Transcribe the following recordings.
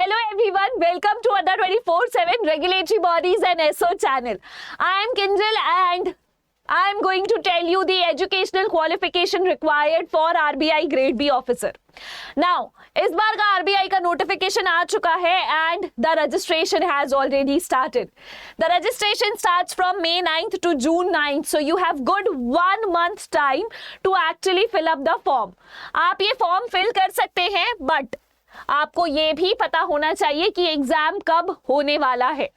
Hello everyone, welcome to other 24/7 Regulatory Bodies and SO channel. I am Kinjal and I am going to tell you the educational qualification required for RBI Grade B officer. Now, इस बार का RBI का notification आ चुका है and the registration has already started. The registration starts from May 9th to June 9th, so you have good 1 month time to actually fill up the form. आप ये form fill कर सकते हैं, but आपको ये भी पता होना चाहिए कि एग्जाम कब होने वाला है.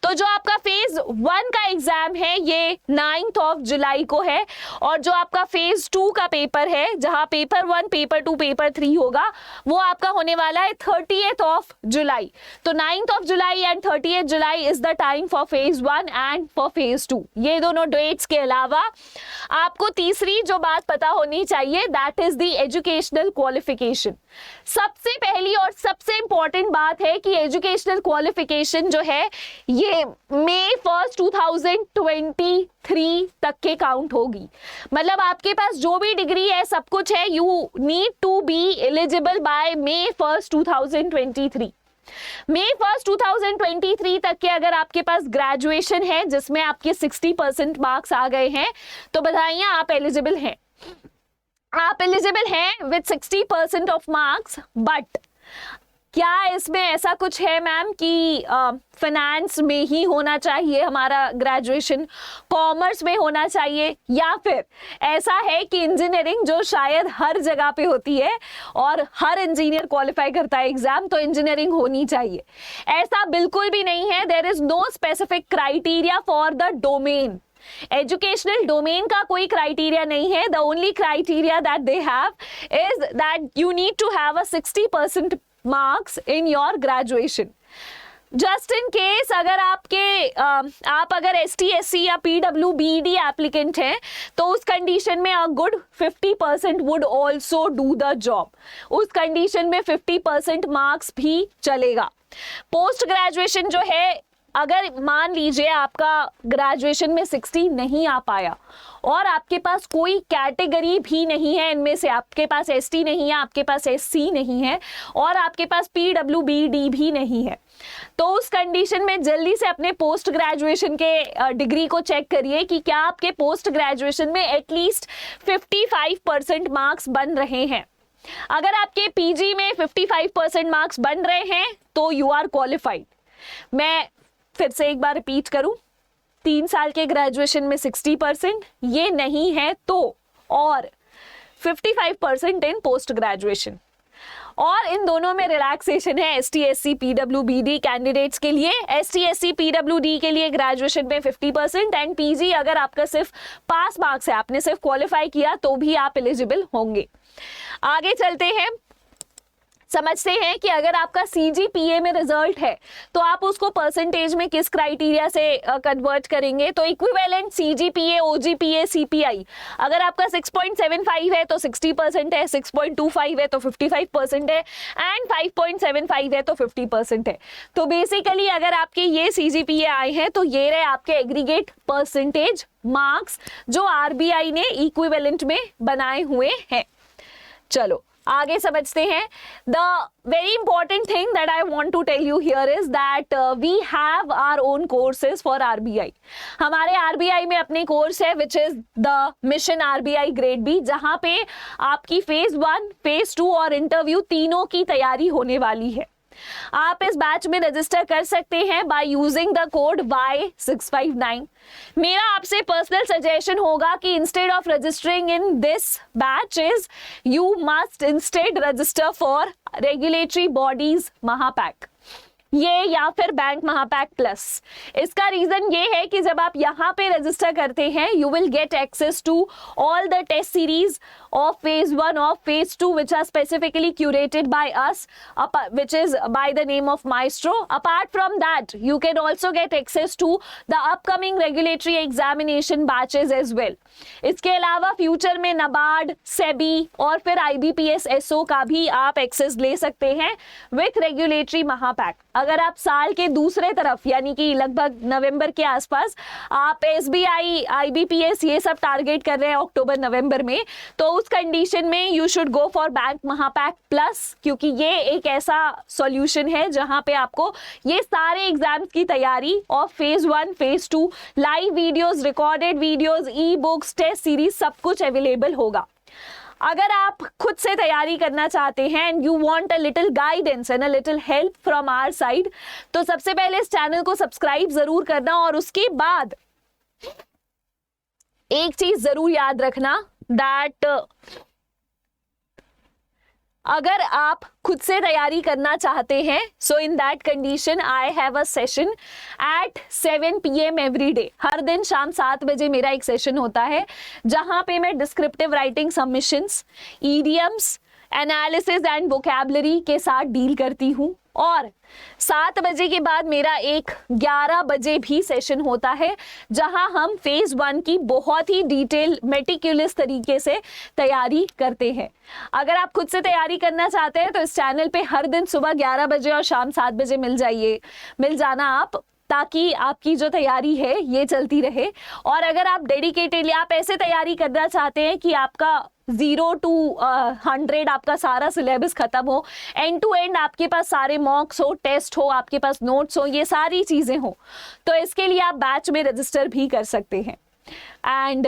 तो जो आपका फेज 1 का एग्जाम है ये 9 जुलाई को है और जो आपका फेज 2 का पेपर है जहां पेपर 1, पेपर 2, पेपर 3 होगा वो आपका होने वाला है 30 जुलाई. तो 9 July and 30 July is the time for phase 1 and for phase 2. ये दोनों डेट्स के अलावा आपको तीसरी जो बात पता होनी चाहिए that is the educational qualification. सबसे पहली और सबसे इंपॉर्टेंट बात है कि एजुकेशनल क्वालिफिकेशन जो है ये मई 1 2023 तक के काउंट होगी. मतलब आपके पास जो भी डिग्री है सब कुछ है, you need to be eligible by May 1 2023. मई 1 2023 तक के अगर आपके पास ग्रेजुएशन है जिसमें आपके 60% मार्क्स आ गए हैं तो बताइए आप एलिजिबल हैं. आप एलिजिबल हैं विद 60% ऑफ मार्क्स. बट क्या इसमें ऐसा कुछ है मैम कि फाइनेंस में ही होना चाहिए हमारा ग्रेजुएशन, कॉमर्स में होना चाहिए, या फिर ऐसा है कि इंजीनियरिंग जो शायद हर जगह पे होती है और हर इंजीनियर क्वालिफाई करता है एग्जाम तो इंजीनियरिंग होनी चाहिए? ऐसा बिल्कुल भी नहीं है. There is no specific criteria for the domain. Educational domain का कोई क्राइटेरिया नहीं है. The only criteria that they have is that you need to have a 60% marks in your graduation. Just in case अगर आप अगर ST/SC या PWBD applicant हैं तो उस कंडीशन में a good 50% would also do the job. उस condition में 50% मार्क्स भी चलेगा. पोस्ट ग्रेजुएशन जो है, अगर मान लीजिए आपका ग्रेजुएशन में 60 नहीं आ पाया और आपके पास कोई कैटेगरी भी नहीं है, इनमें से आपके पास ST नहीं है, आपके पास SC नहीं है और आपके पास PWBD भी नहीं है, तो उस कंडीशन में जल्दी से अपने पोस्ट ग्रेजुएशन के डिग्री को चेक करिए कि क्या आपके पोस्ट ग्रेजुएशन में एटलीस्ट 55% मार्क्स बन रहे हैं. अगर आपके PG में 55% मार्क्स बन रहे हैं तो यू आर क्वालिफाइड. मैं फिर से एक बार रिपीट करूं, 3 साल के ग्रेजुएशन में 60% ये नहीं है तो, और 55% इन पोस्ट ग्रेजुएशन, और इन दोनों में रिलैक्सेशन है ST/SC PWBD कैंडिडेट्स के लिए. ST/SC PWD के लिए ग्रेजुएशन में 50% एंड PG अगर आपका सिर्फ पास मार्क्स है, आपने सिर्फ क्वालिफाई किया तो भी आप एलिजिबल होंगे. आगे चलते हैं, समझते हैं कि अगर आपका CGPA में रिजल्ट है तो आप उसको परसेंटेज में किस क्राइटेरिया से कन्वर्ट करेंगे. तो इक्विवेलेंट CGPA, OGPA, CPI अगर आपका 6.75 है तो 60% है, 6.25 है तो 55% है एंड 5.75 है तो 50% है. तो बेसिकली अगर आपके ये CGPA आए हैं तो ये रहे आपके एग्रीगेट परसेंटेज मार्क्स जो RBI ने इक्विवेलेंट में बनाए हुए हैं. चलो आगे समझते हैं. The very important thing that I want to tell you here is that we have our own courses for RBI. हमारे RBI में अपने कोर्स है which is the mission RBI grade B, जहां पे आपकी फेज 1, फेज 2 और interview तीनों की तैयारी होने वाली है. आप इस बैच में रजिस्टर कर सकते हैं by using the code Y659. मेरा आपसे पर्सनल सजेशन होगा कि instead of registering in this batches you must instead register for regulatory bodies Mahapack, ये या फिर बैंक महापैक प्लस. इसका रीजन ये है कि जब आप यहाँ पे रजिस्टर करते हैं you will get access to all the test series of phase 1 of phase 2 which are specifically curated by us, which is by the name of Maestro. Apart from that you can also get access to the upcoming regulatory examination batches as well. इसके अलावा future में NABARD, SEBI और फिर IBPS SO का भी आप access ले सकते हैं विथ रेगुलेटरी महापैक. अगर आप साल के दूसरे तरफ यानी कि लगभग नवंबर के आसपास आप SBI, IBPS ये सब टारगेट कर रहे हैं अक्टूबर नवंबर में, तो उस कंडीशन में you should go for bank Mahapack plus, क्योंकि ये एक ऐसा सॉल्यूशन है जहां पे आपको ये सारे एग्जाम्स की तैयारी और phase 1, phase 2, live videos, recorded videos, e books, test series सब कुछ अवेलेबल होगा। अगर आप खुद से तैयारी करना चाहते हैं and you want a little guidance and a little help from our side, तो सबसे पहले इस चैनल को सब्सक्राइब जरूर करना, और उसके बाद एक चीज जरूर याद रखना दैट अगर आप खुद से तैयारी करना चाहते हैं, so in that condition I have a session at 7 PM every day. हर दिन शाम 7 बजे मेरा एक सेशन होता है जहां पे मैं descriptive writing submissions, idioms, analysis and vocabulary के साथ डील करती हूँ। और 7 बजे के बाद मेरा एक 11 बजे भी सेशन होता है जहां हम फेज 1 की बहुत ही डिटेल मेटिक्यूलस तरीके से तैयारी करते हैं। अगर आप खुद से तैयारी करना चाहते हैं तो इस चैनल पे हर दिन सुबह 11 बजे और शाम 7 बजे मिल जाना आप, ताकि आपकी जो तैयारी है ये चलती रहे। और अगर आप डेडिकेटेडली आप ऐसे तैयारी करना चाहते हैं कि आपका 0 to 100 आपका सारा सिलेबस खत्म हो, एंड टू एंड आपके पास सारे मॉक्स हो, टेस्ट हो, आपके पास नोट्स हो, ये सारी चीज़ें हो, तो इसके लिए आप बैच में रजिस्टर भी कर सकते हैं। And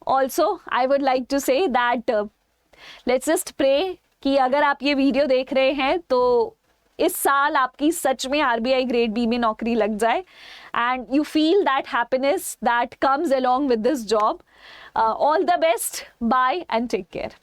also I would like to say that let's just pray कि अगर आप ये वीडियो देख रहे हैं तो इस साल आपकी सच में RBI ग्रेड B में नौकरी लग जाए and you feel that happiness that comes along with this job. All the best, bye and take care.